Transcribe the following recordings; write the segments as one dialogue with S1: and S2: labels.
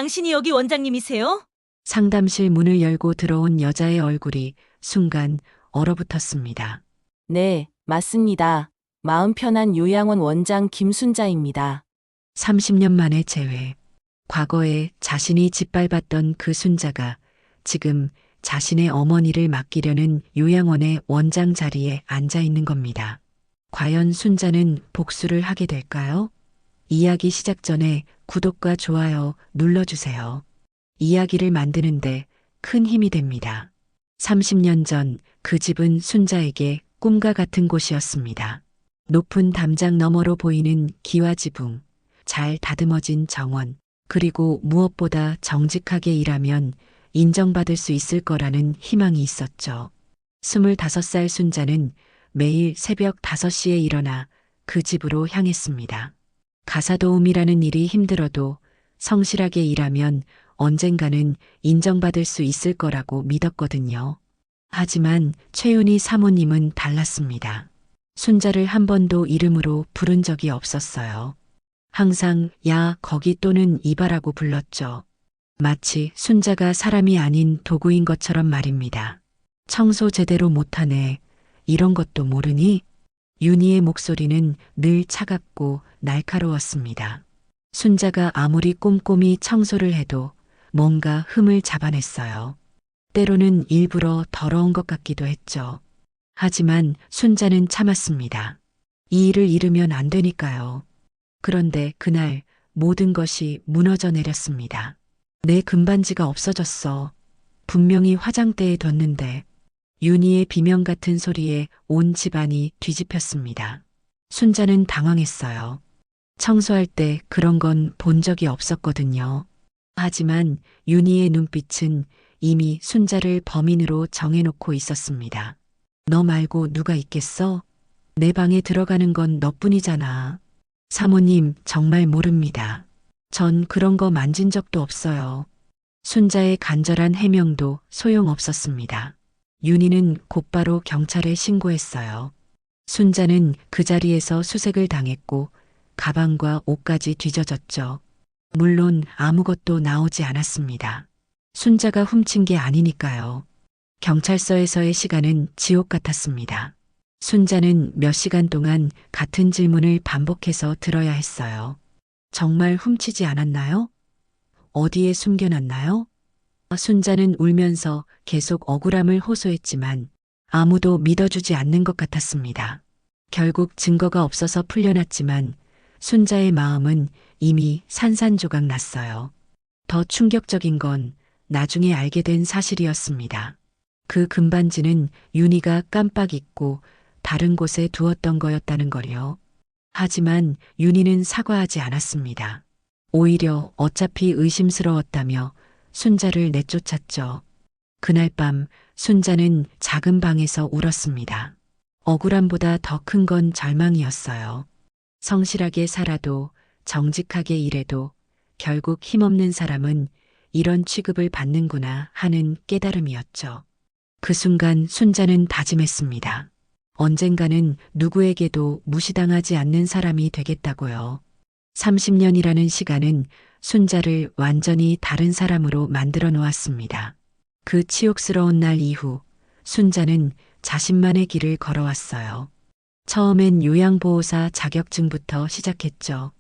S1: 당신이 여기 원장님이세요?
S2: 상담실 문을 열고 들어온 여자의 얼굴이 순간 얼어붙었습니다.
S3: 네, 맞습니다. 마음 편한 요양원 원장 김순자입니다.
S2: 30년 만에 재회. 과거에 자신이 짓밟았던 그 순자가 지금 자신의 어머니를 맡기려는 요양원의 원장 자리에 앉아 있는 겁니다. 과연 순자는 복수를 하게 될까요? 이야기 시작 전에 구독과 좋아요 눌러주세요. 이야기를 만드는데 큰 힘이 됩니다. 30년 전 그 집은 순자에게 꿈과 같은 곳이었습니다. 높은 담장 너머로 보이는 기와지붕, 잘 다듬어진 정원, 그리고 무엇보다 정직하게 일하면 인정받을 수 있을 거라는 희망이 있었죠. 25살 순자는 매일 새벽 5시에 일어나 그 집으로 향했습니다. 가사도우미라는 일이 힘들어도 성실하게 일하면 언젠가는 인정받을 수 있을 거라고 믿었거든요. 하지만 최윤희 사모님은 달랐습니다. 순자를 한 번도 이름으로 부른 적이 없었어요. 항상 야 거기 또는 이봐라고 불렀죠. 마치 순자가 사람이 아닌 도구인 것처럼 말입니다. 청소 제대로 못하네. 이런 것도 모르니? 윤희의 목소리는 늘 차갑고 날카로웠습니다. 순자가 아무리 꼼꼼히 청소를 해도 뭔가 흠을 잡아냈어요. 때로는 일부러 더러운 것 같기도 했죠. 하지만 순자는 참았습니다. 이 일을 잃으면 안 되니까요. 그런데 그날 모든 것이 무너져 내렸습니다. 내 금반지가 없어졌어. 분명히 화장대에 뒀는데. 윤희의 비명 같은 소리에 온 집안이 뒤집혔습니다. 순자는 당황했어요. 청소할 때 그런 건 본 적이 없었거든요. 하지만 윤희의 눈빛은 이미 순자를 범인으로 정해놓고 있었습니다. 너 말고 누가 있겠어? 내 방에 들어가는 건 너뿐이잖아. 사모님, 정말 모릅니다. 전 그런 거 만진 적도 없어요. 순자의 간절한 해명도 소용없었습니다. 윤희는 곧바로 경찰에 신고했어요. 순자는 그 자리에서 수색을 당했고 가방과 옷까지 뒤져졌죠. 물론 아무것도 나오지 않았습니다. 순자가 훔친 게 아니니까요. 경찰서에서의 시간은 지옥 같았습니다. 순자는 몇 시간 동안 같은 질문을 반복해서 들어야 했어요. 정말 훔치지 않았나요? 어디에 숨겨놨나요? 순자는 울면서 계속 억울함을 호소했지만 아무도 믿어주지 않는 것 같았습니다. 결국 증거가 없어서 풀려났지만 순자의 마음은 이미 산산조각 났어요. 더 충격적인 건 나중에 알게 된 사실이었습니다. 그 금반지는 윤희가 깜빡 잊고 다른 곳에 두었던 거였다는 거요. 하지만 윤희는 사과하지 않았습니다. 오히려 어차피 의심스러웠다며 순자를 내쫓았죠. 그날 밤 순자는 작은 방에서 울었습니다. 억울함보다 더 큰 건 절망이었어요. 성실하게 살아도 정직하게 일해도 결국 힘없는 사람은 이런 취급을 받는구나 하는 깨달음이었죠. 그 순간 순자는 다짐했습니다. 언젠가는 누구에게도 무시당하지 않는 사람이 되겠다고요. 30년이라는 시간은 순자를 완전히 다른 사람으로 만들어 놓았습니다. 그 치욕스러운 날 이후 순자는 자신만의 길을 걸어왔어요. 처음엔 요양보호사 자격증부터 시작했죠.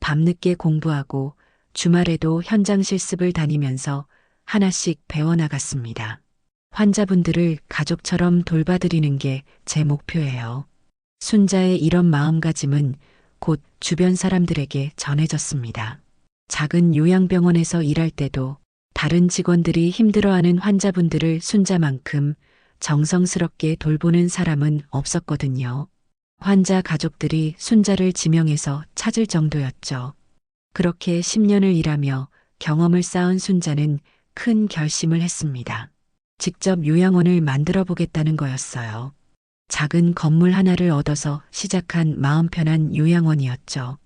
S2: 밤늦게 공부하고 주말에도 현장 실습을 다니면서 하나씩 배워나갔습니다. 환자분들을 가족처럼 돌봐드리는 게 제 목표예요. 순자의 이런 마음가짐은 곧 주변 사람들에게 전해졌습니다. 작은 요양병원에서 일할 때도 다른 직원들이 힘들어하는 환자분들을 순자만큼 정성스럽게 돌보는 사람은 없었거든요. 환자 가족들이 순자를 지명해서 찾을 정도였죠. 그렇게 10년을 일하며 경험을 쌓은 순자는 큰 결심을 했습니다. 직접 요양원을 만들어 보겠다는 거였어요. 작은 건물 하나를 얻어서 시작한 마음 편한 요양원이었죠.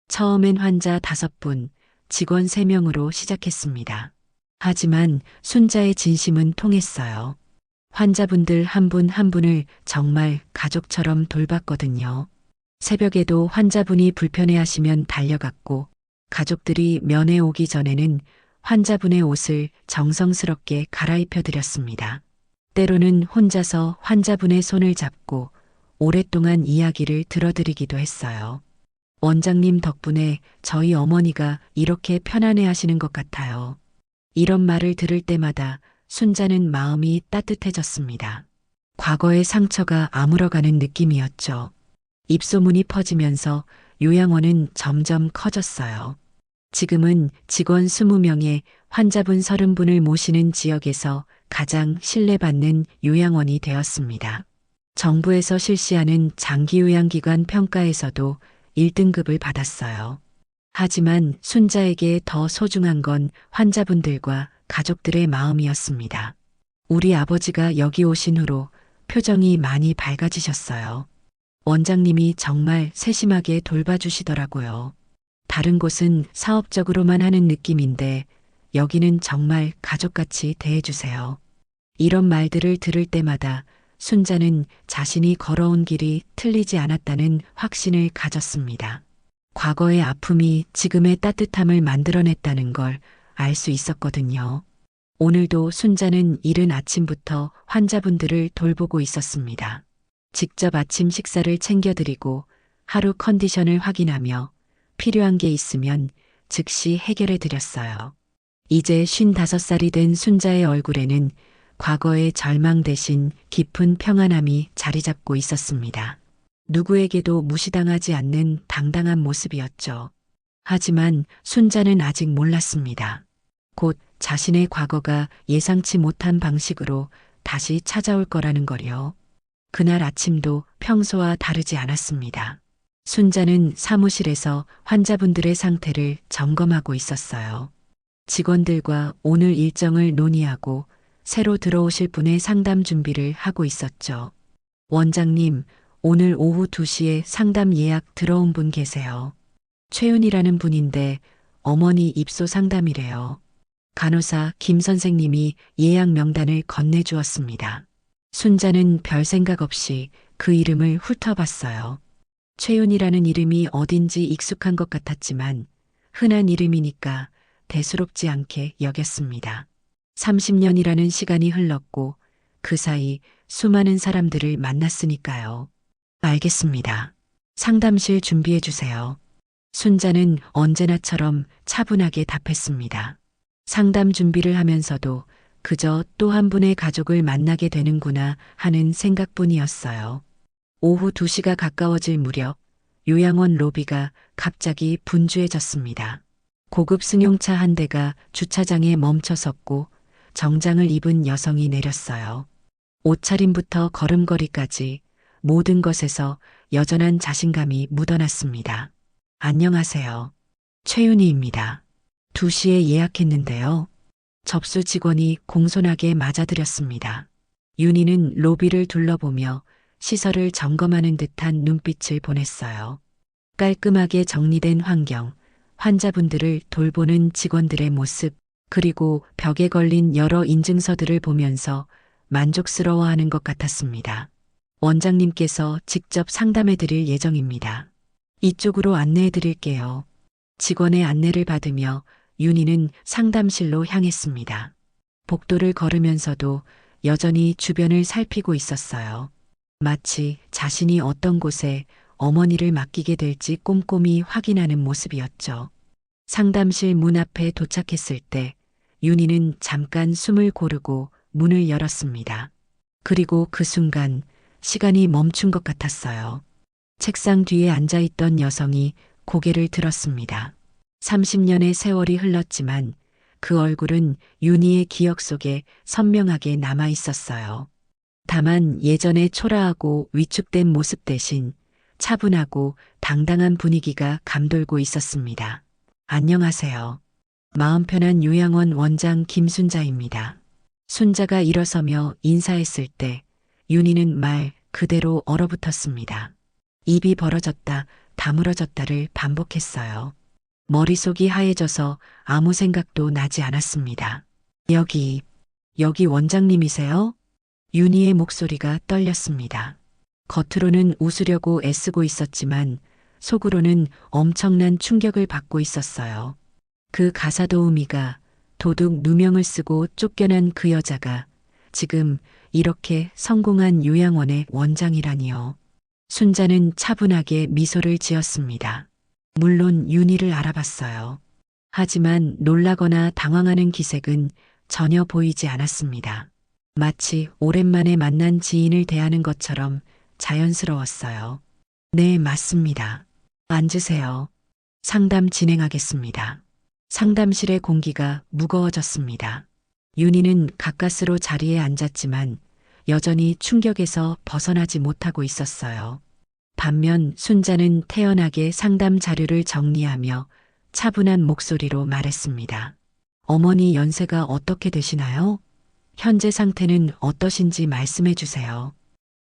S2: 처음엔 환자 5분, 직원 3명으로 시작했습니다. 하지만 순자의 진심은 통했어요. 환자분들 한 분 한 분을 정말 가족처럼 돌봤거든요. 새벽에도 환자분이 불편해하시면 달려갔고 가족들이 면회 오기 전에는 환자분의 옷을 정성스럽게 갈아입혀 드렸습니다. 때로는 혼자서 환자분의 손을 잡고 오랫동안 이야기를 들어드리기도 했어요. 원장님 덕분에 저희 어머니가 이렇게 편안해 하시는 것 같아요. 이런 말을 들을 때마다 순자는 마음이 따뜻해졌습니다. 과거의 상처가 아물어가는 느낌이었죠. 입소문이 퍼지면서 요양원은 점점 커졌어요. 지금은 직원 20명에 환자분 30분을 모시는 지역에서 가장 신뢰받는 요양원이 되었습니다. 정부에서 실시하는 장기요양기관 평가에서도 1등급을 받았어요. 하지만 순자에게 더 소중한 건 환자분들과 가족들의 마음이었습니다. 우리 아버지가 여기 오신 후로 표정이 많이 밝아지셨어요. 원장님이 정말 세심하게 돌봐주시더라고요. 다른 곳은 사업적으로만 하는 느낌인데 여기는 정말 가족같이 대해주세요. 이런 말들을 들을 때마다 순자는 자신이 걸어온 길이 틀리지 않았다는 확신을 가졌습니다. 과거의 아픔이 지금의 따뜻함을 만들어냈다는 걸 알 수 있었거든요. 오늘도 순자는 이른 아침부터 환자분들을 돌보고 있었습니다. 직접 아침 식사를 챙겨드리고 하루 컨디션을 확인하며 필요한 게 있으면 즉시 해결해 드렸어요. 이제 55살이 된 순자의 얼굴에는 과거의 절망 대신 깊은 평안함이 자리 잡고 있었습니다. 누구에게도 무시당하지 않는 당당한 모습이었죠. 하지만 순자는 아직 몰랐습니다. 곧 자신의 과거가 예상치 못한 방식으로 다시 찾아올 거라는 걸요. 그날 아침도 평소와 다르지 않았습니다. 순자는 사무실에서 환자분들의 상태를 점검하고 있었어요. 직원들과 오늘 일정을 논의하고 새로 들어오실 분의 상담 준비를 하고 있었죠. 원장님, 오늘 오후 2시에 상담 예약 들어온 분 계세요. 최윤이라는 분인데 어머니 입소 상담이래요. 간호사 김 선생님이 예약 명단을 건네주었습니다. 순자는 별 생각 없이 그 이름을 훑어봤어요. 최윤이라는 이름이 어딘지 익숙한 것 같았지만 흔한 이름이니까 대수롭지 않게 여겼습니다. 30년이라는 시간이 흘렀고 그 사이 수많은 사람들을 만났으니까요. 알겠습니다. 상담실 준비해 주세요. 순자는 언제나처럼 차분하게 답했습니다. 상담 준비를 하면서도 그저 또 한 분의 가족을 만나게 되는구나 하는 생각뿐이었어요. 오후 2시가 가까워질 무렵 요양원 로비가 갑자기 분주해졌습니다. 고급 승용차 한 대가 주차장에 멈춰 섰고 정장을 입은 여성이 내렸어요. 옷차림부터 걸음걸이까지 모든 것에서 여전한 자신감이 묻어났습니다. 안녕하세요. 최윤희입니다. 2시에 예약했는데요. 접수 직원이 공손하게 맞아들였습니다. 윤희는 로비를 둘러보며 시설을 점검하는 듯한 눈빛을 보냈어요. 깔끔하게 정리된 환경, 환자분들을 돌보는 직원들의 모습, 그리고 벽에 걸린 여러 인증서들을 보면서 만족스러워하는 것 같았습니다. 원장님께서 직접 상담해 드릴 예정입니다. 이쪽으로 안내해 드릴게요. 직원의 안내를 받으며 윤희는 상담실로 향했습니다. 복도를 걸으면서도 여전히 주변을 살피고 있었어요. 마치 자신이 어떤 곳에 어머니를 맡기게 될지 꼼꼼히 확인하는 모습이었죠. 상담실 문 앞에 도착했을 때 윤희는 잠깐 숨을 고르고 문을 열었습니다. 그리고 그 순간 시간이 멈춘 것 같았어요. 책상 뒤에 앉아있던 여성이 고개를 들었습니다. 30년의 세월이 흘렀지만 그 얼굴은 윤희의 기억 속에 선명하게 남아 있었어요. 다만 예전의 초라하고 위축된 모습 대신 차분하고 당당한 분위기가 감돌고 있었습니다. 안녕하세요. 마음 편한 요양원 원장 김순자입니다. 순자가 일어서며 인사했을 때 윤희는 말 그대로 얼어붙었습니다. 입이 벌어졌다, 다물어졌다를 반복했어요. 머릿속이 하얘져서 아무 생각도 나지 않았습니다. 여기 원장님이세요? 윤희의 목소리가 떨렸습니다. 겉으로는 웃으려고 애쓰고 있었지만 속으로는 엄청난 충격을 받고 있었어요. 그 가사도우미가 도둑 누명을 쓰고 쫓겨난 그 여자가 지금 이렇게 성공한 요양원의 원장이라니요. 순자는 차분하게 미소를 지었습니다. 물론 윤희를 알아봤어요. 하지만 놀라거나 당황하는 기색은 전혀 보이지 않았습니다. 마치 오랜만에 만난 지인을 대하는 것처럼 자연스러웠어요. 네, 맞습니다. 앉으세요. 상담 진행하겠습니다. 상담실의 공기가 무거워졌습니다. 윤희는 가까스로 자리에 앉았지만 여전히 충격에서 벗어나지 못하고 있었어요. 반면 순자는 태연하게 상담 자료를 정리하며 차분한 목소리로 말했습니다. 어머니 연세가 어떻게 되시나요? 현재 상태는 어떠신지 말씀해 주세요.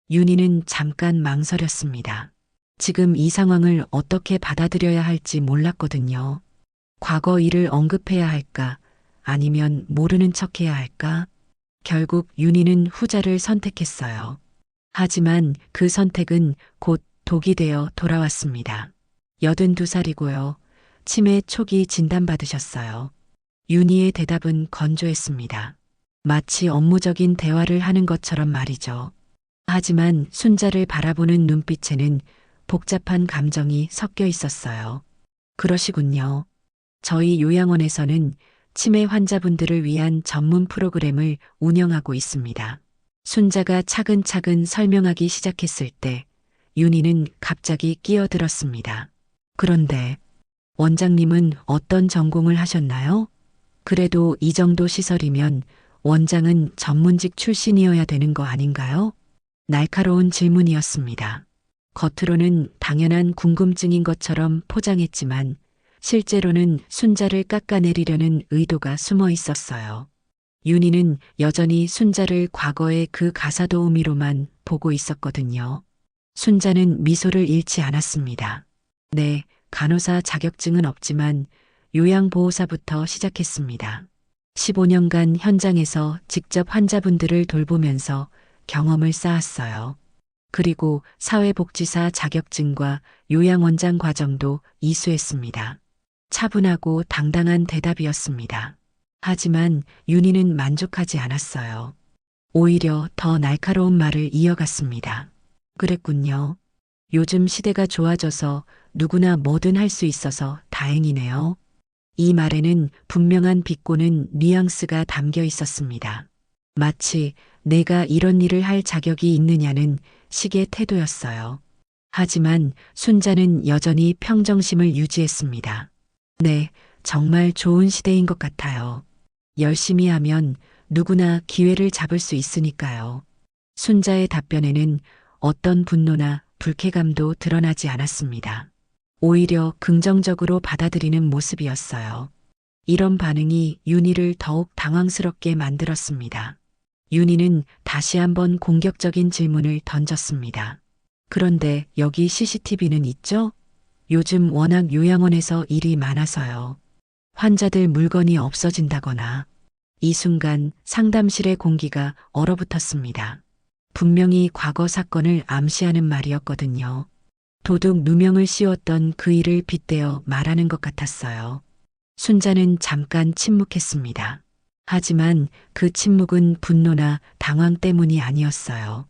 S2: 윤희는 잠깐 망설였습니다. 지금 이 상황을 어떻게 받아들여야 할지 몰랐거든요. 과거 일을 언급해야 할까? 아니면 모르는 척해야 할까? 결국 윤희는 후자를 선택했어요. 하지만 그 선택은 곧 독이 되어 돌아왔습니다. 82살이고요. 치매 초기 진단받으셨어요. 윤희의 대답은 건조했습니다. 마치 업무적인 대화를 하는 것처럼 말이죠. 하지만 순자를 바라보는 눈빛에는 복잡한 감정이 섞여 있었어요. 그러시군요. 저희 요양원에서는 치매 환자분들을 위한 전문 프로그램을 운영하고 있습니다. 순자가 차근차근 설명하기 시작했을 때 윤희는 갑자기 끼어들었습니다. 그런데 원장님은 어떤 전공을 하셨나요? 그래도 이 정도 시설이면 원장은 전문직 출신이어야 되는 거 아닌가요? 날카로운 질문이었습니다. 겉으로는 당연한 궁금증인 것처럼 포장했지만 실제로는 순자를 깎아내리려는 의도가 숨어 있었어요. 윤희는 여전히 순자를 과거의 그 가사도우미로만 보고 있었거든요. 순자는 미소를 잃지 않았습니다. 네, 간호사 자격증은 없지만 요양보호사부터 시작했습니다. 15년간 현장에서 직접 환자분들을 돌보면서 경험을 쌓았어요. 그리고 사회복지사 자격증과 요양원장 과정도 이수했습니다. 차분하고 당당한 대답이었습니다. 하지만 윤희는 만족하지 않았어요. 오히려 더 날카로운 말을 이어갔습니다. 그랬군요. 요즘 시대가 좋아져서 누구나 뭐든 할 수 있어서 다행이네요. 이 말에는 분명한 비꼬는 뉘앙스가 담겨 있었습니다. 마치 내가 이런 일을 할 자격이 있느냐는 식의 태도였어요. 하지만 순자는 여전히 평정심을 유지했습니다. 네, 정말 좋은 시대인 것 같아요. 열심히 하면 누구나 기회를 잡을 수 있으니까요. 순자의 답변에는 어떤 분노나 불쾌감도 드러나지 않았습니다. 오히려 긍정적으로 받아들이는 모습이었어요. 이런 반응이 윤희를 더욱 당황스럽게 만들었습니다. 윤희는 다시 한번 공격적인 질문을 던졌습니다. 그런데 여기 CCTV는 있죠? 요즘 워낙 요양원에서 일이 많아서요. 환자들 물건이 없어진다거나. 이 순간 상담실의 공기가 얼어붙었습니다. 분명히 과거 사건을 암시하는 말이었거든요. 도둑 누명을 씌웠던 그 일을 빗대어 말하는 것 같았어요. 순자는 잠깐 침묵했습니다. 하지만 그 침묵은 분노나 당황 때문이 아니었어요.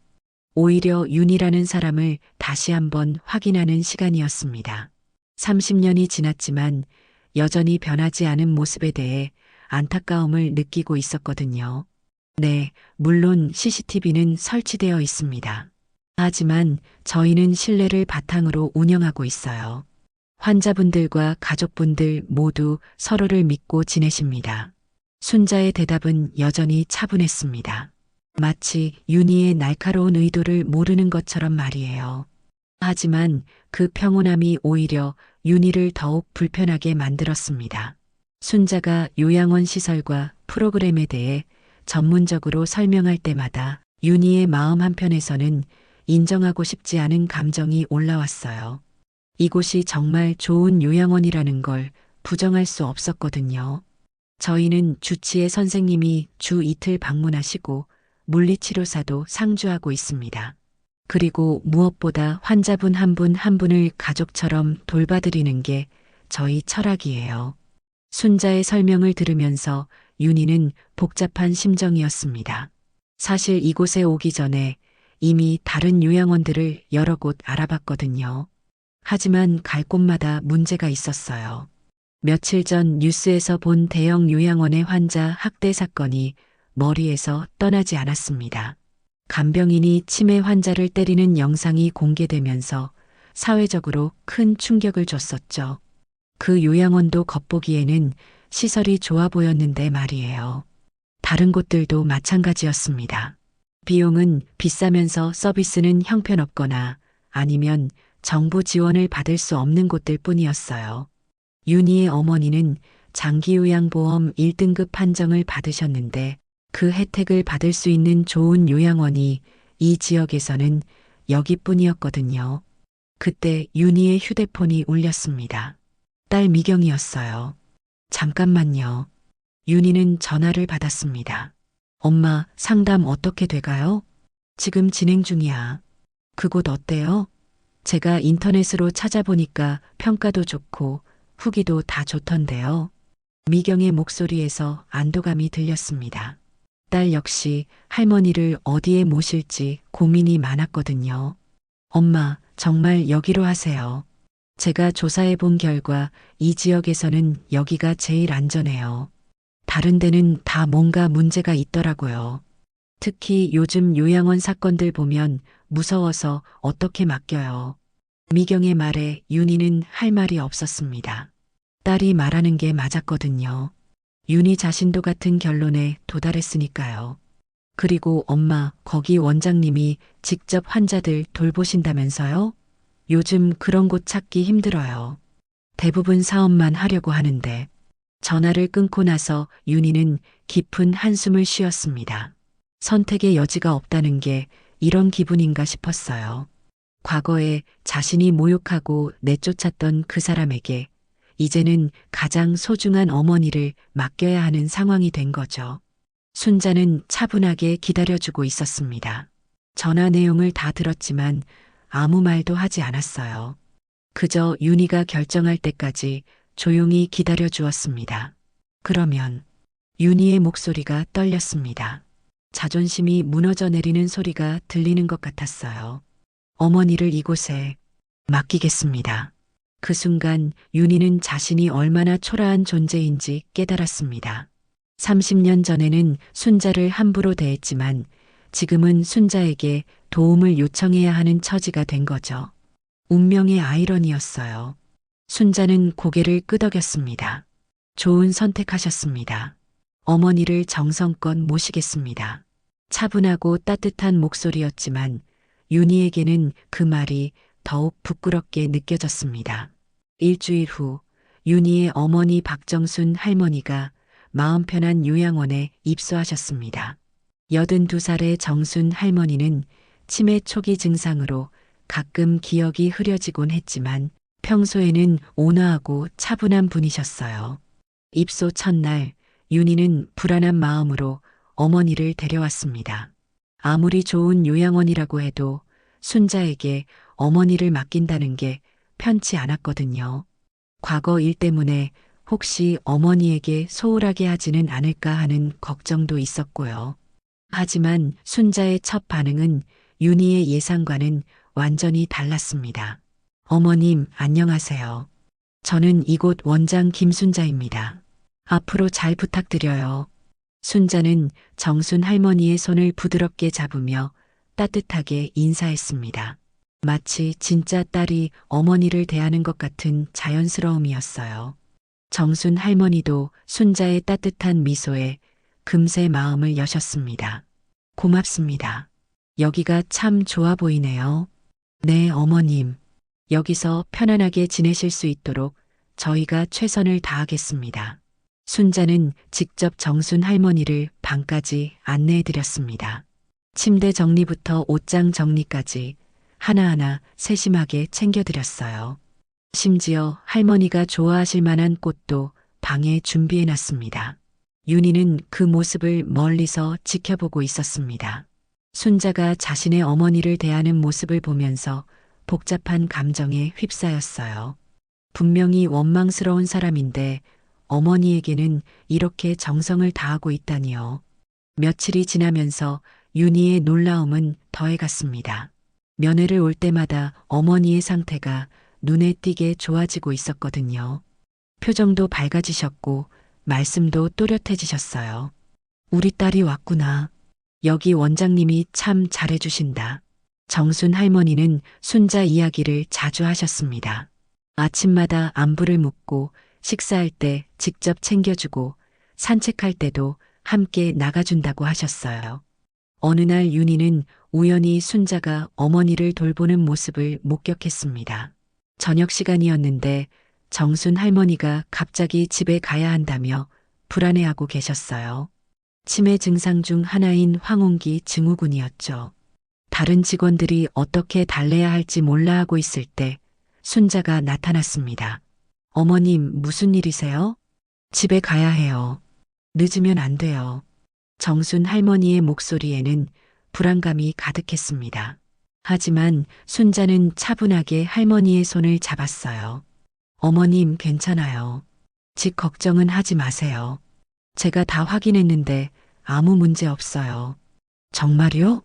S2: 오히려 윤희라는 사람을 다시 한번 확인하는 시간이었습니다. 30년이 지났지만 여전히 변하지 않은 모습에 대해 안타까움을 느끼고 있었거든요. 네, 물론 CCTV는 설치되어 있습니다. 하지만 저희는 신뢰를 바탕으로 운영하고 있어요. 환자분들과 가족분들 모두 서로를 믿고 지내십니다. 순자의 대답은 여전히 차분했습니다. 마치 윤희의 날카로운 의도를 모르는 것처럼 말이에요. 하지만 그 평온함이 오히려 윤희를 더욱 불편하게 만들었습니다. 순자가 요양원 시설과 프로그램에 대해 전문적으로 설명할 때마다 윤희의 마음 한편에서는 인정하고 싶지 않은 감정이 올라왔어요. 이곳이 정말 좋은 요양원이라는 걸 부정할 수 없었거든요. 저희는 주치의 선생님이 주 이틀 방문하시고 물리치료사도 상주하고 있습니다. 그리고 무엇보다 환자분 한 분 한 분을 가족처럼 돌봐드리는 게 저희 철학이에요. 순자의 설명을 들으면서 윤희는 복잡한 심정이었습니다. 사실 이곳에 오기 전에 이미 다른 요양원들을 여러 곳 알아봤거든요. 하지만 갈 곳마다 문제가 있었어요. 며칠 전 뉴스에서 본 대형 요양원의 환자 학대 사건이 머리에서 떠나지 않았습니다. 간병인이 치매 환자를 때리는 영상이 공개되면서 사회적으로 큰 충격을 줬었죠. 그 요양원도 겉보기에는 시설이 좋아 보였는데 말이에요. 다른 곳들도 마찬가지였습니다. 비용은 비싸면서 서비스는 형편없거나 아니면 정부 지원을 받을 수 없는 곳들 뿐이었어요. 윤희의 어머니는 장기요양보험 1등급 판정을 받으셨는데 그 혜택을 받을 수 있는 좋은 요양원이 이 지역에서는 여기뿐이었거든요. 그때 윤희의 휴대폰이 울렸습니다. 딸 미경이었어요. 잠깐만요. 윤희는 전화를 받았습니다. 엄마, 상담 어떻게 돼가요? 지금 진행 중이야. 그곳 어때요? 제가 인터넷으로 찾아보니까 평가도 좋고 후기도 다 좋던데요. 미경의 목소리에서 안도감이 들렸습니다. 딸 역시 할머니를 어디에 모실지 고민이 많았거든요. 엄마, 정말 여기로 하세요. 제가 조사해 본 결과 이 지역에서는 여기가 제일 안전해요. 다른 데는 다 뭔가 문제가 있더라고요. 특히 요즘 요양원 사건들 보면 무서워서 어떻게 맡겨요. 미경의 말에 윤희는 할 말이 없었습니다. 딸이 말하는 게 맞았거든요. 윤희 자신도 같은 결론에 도달했으니까요. 그리고 엄마, 거기 원장님이 직접 환자들 돌보신다면서요? 요즘 그런 곳 찾기 힘들어요. 대부분 사업만 하려고 하는데. 전화를 끊고 나서 윤희는 깊은 한숨을 쉬었습니다. 선택의 여지가 없다는 게 이런 기분인가 싶었어요. 과거에 자신이 모욕하고 내쫓았던 그 사람에게 이제는 가장 소중한 어머니를 맡겨야 하는 상황이 된 거죠. 순자는 차분하게 기다려주고 있었습니다. 전화 내용을 다 들었지만 아무 말도 하지 않았어요. 그저 윤희가 결정할 때까지 조용히 기다려 주었습니다. 그러면 윤희의 목소리가 떨렸습니다. 자존심이 무너져 내리는 소리가 들리는 것 같았어요. 어머니를 이곳에 맡기겠습니다. 그 순간 윤희는 자신이 얼마나 초라한 존재인지 깨달았습니다. 30년 전에는 순자를 함부로 대했지만 지금은 순자에게 도움을 요청해야 하는 처지가 된 거죠. 운명의 아이러니였어요. 순자는 고개를 끄덕였습니다. 좋은 선택하셨습니다. 어머니를 정성껏 모시겠습니다. 차분하고 따뜻한 목소리였지만 윤희에게는 그 말이 더욱 부끄럽게 느껴졌습니다. 일주일 후 윤희의 어머니 박정순 할머니가 마음 편한 요양원에 입소하셨습니다. 82살의 정순 할머니는 치매 초기 증상으로 가끔 기억이 흐려지곤 했지만 평소에는 온화하고 차분한 분이셨어요. 입소 첫날 윤희는 불안한 마음으로 어머니를 데려왔습니다. 아무리 좋은 요양원이라고 해도 순자에게 어머니를 맡긴다는 게 편치 않았거든요. 과거 일 때문에 혹시 어머니에게 소홀하게 하지는 않을까 하는 걱정도 있었고요. 하지만 순자의 첫 반응은 윤희의 예상과는 완전히 달랐습니다. 어머님, 안녕하세요. 저는 이곳 원장 김순자입니다. 앞으로 잘 부탁드려요. 순자는 정순 할머니의 손을 부드럽게 잡으며 따뜻하게 인사했습니다. 마치 진짜 딸이 어머니를 대하는 것 같은 자연스러움이었어요. 정순 할머니도 순자의 따뜻한 미소에 금세 마음을 여셨습니다. 고맙습니다. 여기가 참 좋아 보이네요. 네, 어머님. 여기서 편안하게 지내실 수 있도록 저희가 최선을 다하겠습니다. 순자는 직접 정순 할머니를 방까지 안내해 드렸습니다. 침대 정리부터 옷장 정리까지 하나하나 세심하게 챙겨드렸어요. 심지어 할머니가 좋아하실 만한 꽃도 방에 준비해 놨습니다. 윤희는 그 모습을 멀리서 지켜보고 있었습니다. 순자가 자신의 어머니를 대하는 모습을 보면서 복잡한 감정에 휩싸였어요. 분명히 원망스러운 사람인데 어머니에게는 이렇게 정성을 다하고 있다니요. 며칠이 지나면서 윤희의 놀라움은 더해갔습니다. 면회를 올 때마다 어머니의 상태가 눈에 띄게 좋아지고 있었거든요. 표정도 밝아지셨고 말씀도 또렷해지셨어요. 우리 딸이 왔구나. 여기 원장님이 참 잘해주신다. 정순 할머니는 순자 이야기를 자주 하셨습니다. 아침마다 안부를 묻고 식사할 때 직접 챙겨주고 산책할 때도 함께 나가준다고 하셨어요. 어느 날 윤희는 우연히 순자가 어머니를 돌보는 모습을 목격했습니다. 저녁 시간이었는데 정순 할머니가 갑자기 집에 가야 한다며 불안해하고 계셨어요. 치매 증상 중 하나인 황혼기 증후군이었죠. 다른 직원들이 어떻게 달래야 할지 몰라 하고 있을 때 순자가 나타났습니다. 어머님, 무슨 일이세요? 집에 가야 해요. 늦으면 안 돼요. 정순 할머니의 목소리에는 불안감이 가득했습니다. 하지만 순자는 차분하게 할머니의 손을 잡았어요. 어머님, 괜찮아요. 집 걱정은 하지 마세요. 제가 다 확인했는데 아무 문제 없어요. 정말요?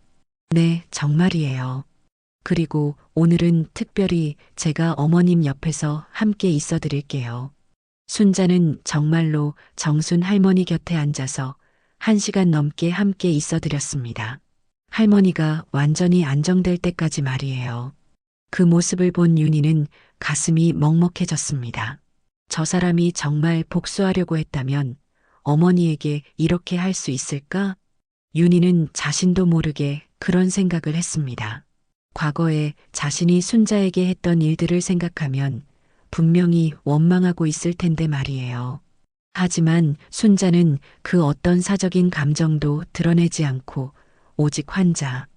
S2: 네, 정말이에요. 그리고 오늘은 특별히 제가 어머님 옆에서 함께 있어 드릴게요. 순자는 정말로 정순 할머니 곁에 앉아서 1시간 넘게 함께 있어 드렸습니다. 할머니가 완전히 안정될 때까지 말이에요. 그 모습을 본 윤희는 가슴이 먹먹해졌습니다. 저 사람이 정말 복수하려고 했다면 어머니에게 이렇게 할 수 있을까? 윤희는 자신도 모르게 그런 생각을 했습니다. 과거에 자신이 순자에게 했던 일들을 생각하면 분명히 원망하고 있을 텐데 말이에요. 하지만 순자는 그 어떤 사적인 감정도 드러내지 않고 오직 환자,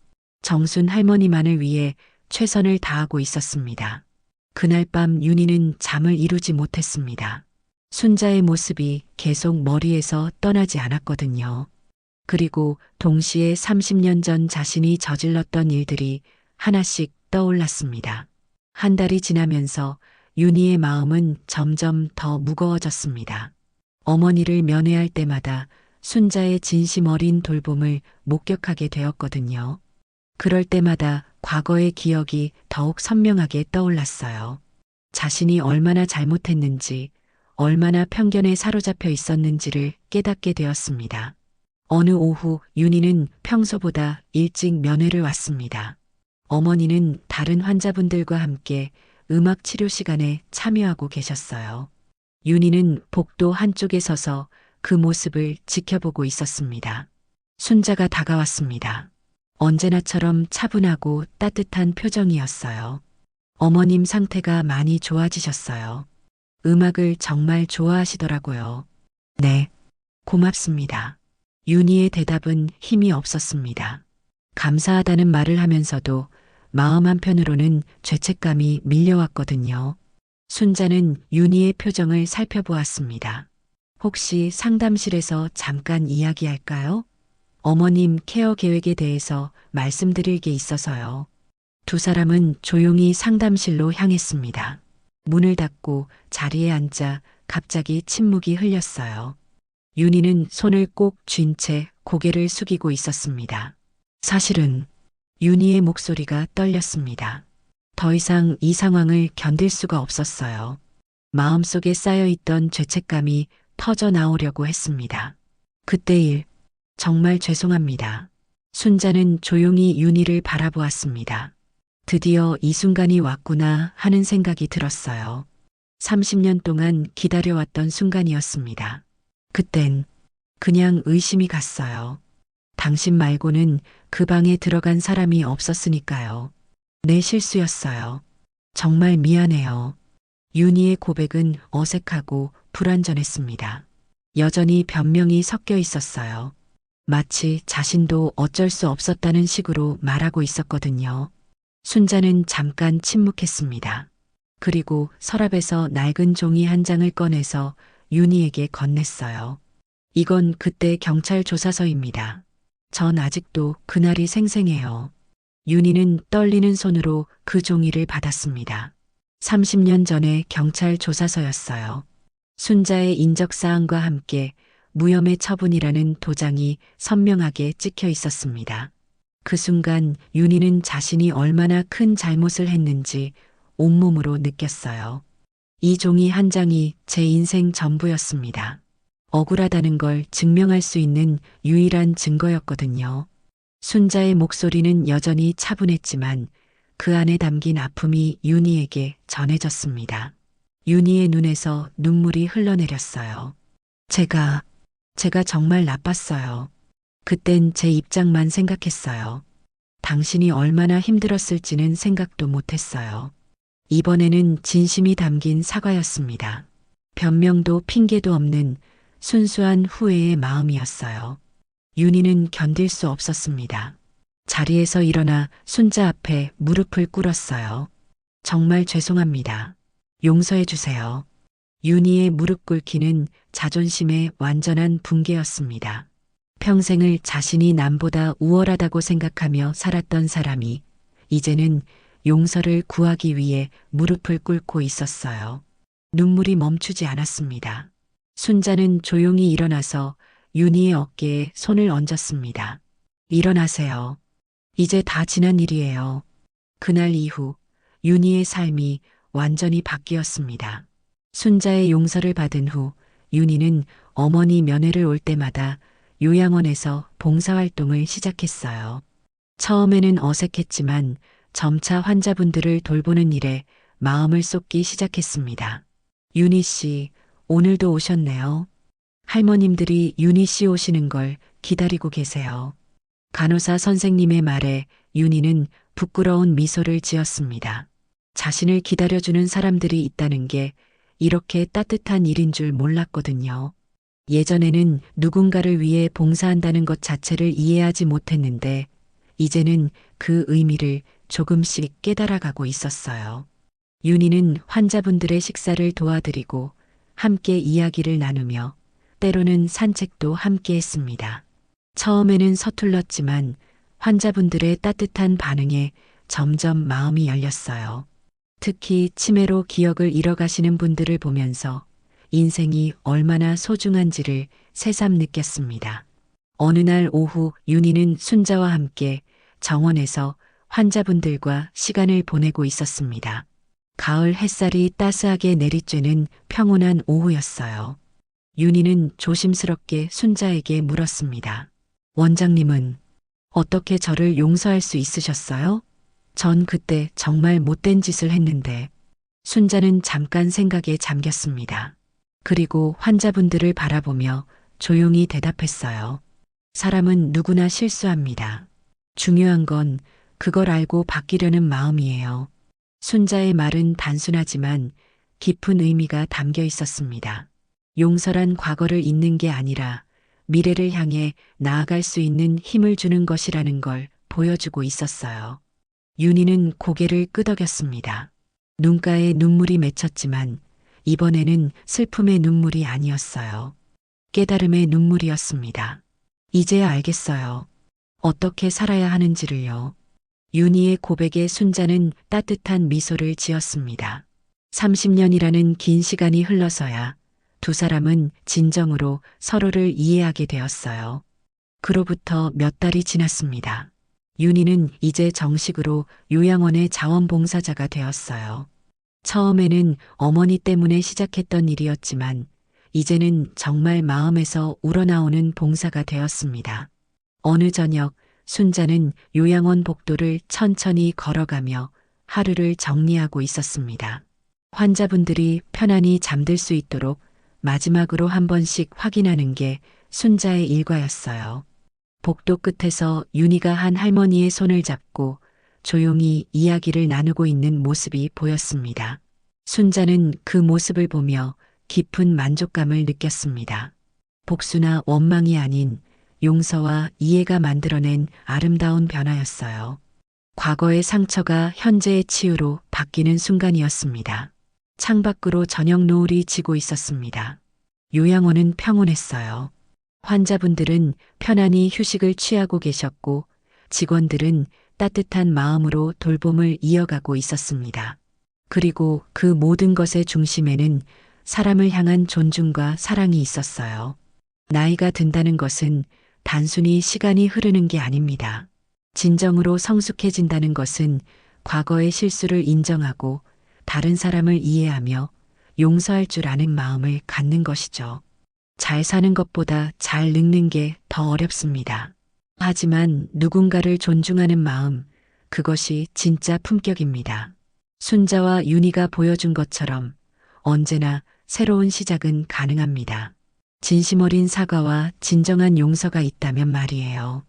S2: 정순 할머니만을 위해 최선을 다하고 있었습니다. 그날 밤 윤희는 잠을 이루지 못했습니다. 순자의 모습이 계속 머리에서 떠나지 않았거든요. 그리고 동시에 30년 전 자신이 저질렀던 일들이 하나씩 떠올랐습니다. 한 달이 지나면서 윤희의 마음은 점점 더 무거워졌습니다. 어머니를 면회할 때마다 순자의 진심 어린 돌봄을 목격하게 되었거든요. 그럴 때마다 과거의 기억이 더욱 선명하게 떠올랐어요. 자신이 얼마나 잘못했는지, 얼마나 편견에 사로잡혀 있었는지를 깨닫게 되었습니다. 어느 오후 윤희는 평소보다 일찍 면회를 왔습니다. 어머니는 다른 환자분들과 함께 음악 치료 시간에 참여하고 계셨어요. 윤희는 복도 한쪽에 서서 그 모습을 지켜보고 있었습니다. 순자가 다가왔습니다. 언제나처럼 차분하고 따뜻한 표정이었어요. 어머님 상태가 많이 좋아지셨어요. 음악을 정말 좋아하시더라고요. 네, 고맙습니다. 윤희의 대답은 힘이 없었습니다. 감사하다는 말을 하면서도 마음 한편으로는 죄책감이 밀려왔거든요. 순자는 윤희의 표정을 살펴보았습니다. 혹시 상담실에서 잠깐 이야기할까요? 어머님 케어 계획에 대해서 말씀드릴 게 있어서요. 두 사람은 조용히 상담실로 향했습니다. 문을 닫고 자리에 앉자 갑자기 침묵이 흘렸어요. 윤희는 손을 꼭 쥔 채 고개를 숙이고 있었습니다. 사실은 윤희의 목소리가 떨렸습니다. 더 이상 이 상황을 견딜 수가 없었어요. 마음속에 쌓여있던 죄책감이 터져 나오려고 했습니다. 그때 일, 정말 죄송합니다. 순자는 조용히 윤희를 바라보았습니다. 드디어 이 순간이 왔구나 하는 생각이 들었어요. 30년 동안 기다려왔던 순간이었습니다. 그땐 그냥 의심이 갔어요. 당신 말고는 그 방에 들어간 사람이 없었으니까요. 내 실수였어요. 정말 미안해요. 윤희의 고백은 어색하고 불완전했습니다. 여전히 변명이 섞여 있었어요. 마치 자신도 어쩔 수 없었다는 식으로 말하고 있었거든요. 순자는 잠깐 침묵했습니다. 그리고 서랍에서 낡은 종이 한 장을 꺼내서 윤희에게 건넸어요. 이건 그때 경찰 조사서입니다. 전 아직도 그날이 생생해요. 윤희는 떨리는 손으로 그 종이를 받았습니다. 30년 전의 경찰 조사서였어요. 순자의 인적사항과 함께 무혐의 처분이라는 도장이 선명하게 찍혀 있었습니다. 그 순간 윤희는 자신이 얼마나 큰 잘못을 했는지 온몸으로 느꼈어요. 이 종이 한 장이 제 인생 전부였습니다. 억울하다는 걸 증명할 수 있는 유일한 증거였거든요. 순자의 목소리는 여전히 차분했지만 그 안에 담긴 아픔이 윤희에게 전해졌습니다. 윤희의 눈에서 눈물이 흘러내렸어요. 제가 정말 나빴어요. 그땐 제 입장만 생각했어요. 당신이 얼마나 힘들었을지는 생각도 못했어요. 이번에는 진심이 담긴 사과였습니다. 변명도 핑계도 없는 순수한 후회의 마음이었어요. 윤희는 견딜 수 없었습니다. 자리에서 일어나 순자 앞에 무릎을 꿇었어요. 정말 죄송합니다. 용서해 주세요. 윤희의 무릎 꿇기는 자존심의 완전한 붕괴였습니다. 평생을 자신이 남보다 우월하다고 생각하며 살았던 사람이 이제는 용서를 구하기 위해 무릎을 꿇고 있었어요. 눈물이 멈추지 않았습니다. 순자는 조용히 일어나서 윤희의 어깨에 손을 얹었습니다. 일어나세요. 이제 다 지난 일이에요. 그날 이후 윤희의 삶이 완전히 바뀌었습니다. 순자의 용서를 받은 후 윤희는 어머니 면회를 올 때마다 요양원에서 봉사활동을 시작했어요. 처음에는 어색했지만 점차 환자분들을 돌보는 일에 마음을 쏟기 시작했습니다. 윤희 씨, 오늘도 오셨네요. 할머님들이 윤희 씨 오시는 걸 기다리고 계세요. 간호사 선생님의 말에 윤희는 부끄러운 미소를 지었습니다. 자신을 기다려주는 사람들이 있다는 게 이렇게 따뜻한 일인 줄 몰랐거든요. 예전에는 누군가를 위해 봉사한다는 것 자체를 이해하지 못했는데 이제는 그 의미를 조금씩 깨달아가고 있었어요. 윤희는 환자분들의 식사를 도와드리고 함께 이야기를 나누며 때로는 산책도 함께 했습니다. 처음에는 서툴렀지만 환자분들의 따뜻한 반응에 점점 마음이 열렸어요. 특히 치매로 기억을 잃어가시는 분들을 보면서 인생이 얼마나 소중한지를 새삼 느꼈습니다. 어느 날 오후 윤희는 순자와 함께 정원에서 환자분들과 시간을 보내고 있었습니다. 가을 햇살이 따스하게 내리쬐는 평온한 오후였어요. 윤희는 조심스럽게 순자에게 물었습니다. 원장님은 어떻게 저를 용서할 수 있으셨어요? 전 그때 정말 못된 짓을 했는데. 순자는 잠깐 생각에 잠겼습니다. 그리고 환자분들을 바라보며 조용히 대답했어요. 사람은 누구나 실수합니다. 중요한 건 그걸 알고 바뀌려는 마음이에요. 순자의 말은 단순하지만 깊은 의미가 담겨 있었습니다. 용서란 과거를 잊는 게 아니라 미래를 향해 나아갈 수 있는 힘을 주는 것이라는 걸 보여주고 있었어요. 윤희는 고개를 끄덕였습니다. 눈가에 눈물이 맺혔지만 이번에는 슬픔의 눈물이 아니었어요. 깨달음의 눈물이었습니다. 이제야 알겠어요. 어떻게 살아야 하는지를요. 윤희의 고백에 순자는 따뜻한 미소를 지었습니다. 30년이라는 긴 시간이 흘러서야 두 사람은 진정으로 서로를 이해하게 되었어요. 그로부터 몇 달이 지났습니다. 윤희는 이제 정식으로 요양원의 자원봉사자가 되었어요. 처음에는 어머니 때문에 시작했던 일이었지만 이제는 정말 마음에서 우러나오는 봉사가 되었습니다. 어느 저녁 순자는 요양원 복도를 천천히 걸어가며 하루를 정리하고 있었습니다. 환자분들이 편안히 잠들 수 있도록 마지막으로 한 번씩 확인하는 게 순자의 일과였어요. 복도 끝에서 윤희가 한 할머니의 손을 잡고 조용히 이야기를 나누고 있는 모습이 보였습니다. 순자는 그 모습을 보며 깊은 만족감을 느꼈습니다. 복수나 원망이 아닌 용서와 이해가 만들어낸 아름다운 변화였어요. 과거의 상처가 현재의 치유로 바뀌는 순간이었습니다. 창밖으로 저녁 노을이 지고 있었습니다. 요양원은 평온했어요. 환자분들은 편안히 휴식을 취하고 계셨고 직원들은 따뜻한 마음으로 돌봄을 이어가고 있었습니다. 그리고 그 모든 것의 중심에는 사람을 향한 존중과 사랑이 있었어요. 나이가 든다는 것은 단순히 시간이 흐르는 게 아닙니다. 진정으로 성숙해진다는 것은 과거의 실수를 인정하고 다른 사람을 이해하며 용서할 줄 아는 마음을 갖는 것이죠. 잘 사는 것보다 잘 늙는 게 더 어렵습니다. 하지만 누군가를 존중하는 마음, 그것이 진짜 품격입니다. 순자와 윤희가 보여준 것처럼 언제나 새로운 시작은 가능합니다. 진심 어린 사과와 진정한 용서가 있다면 말이에요.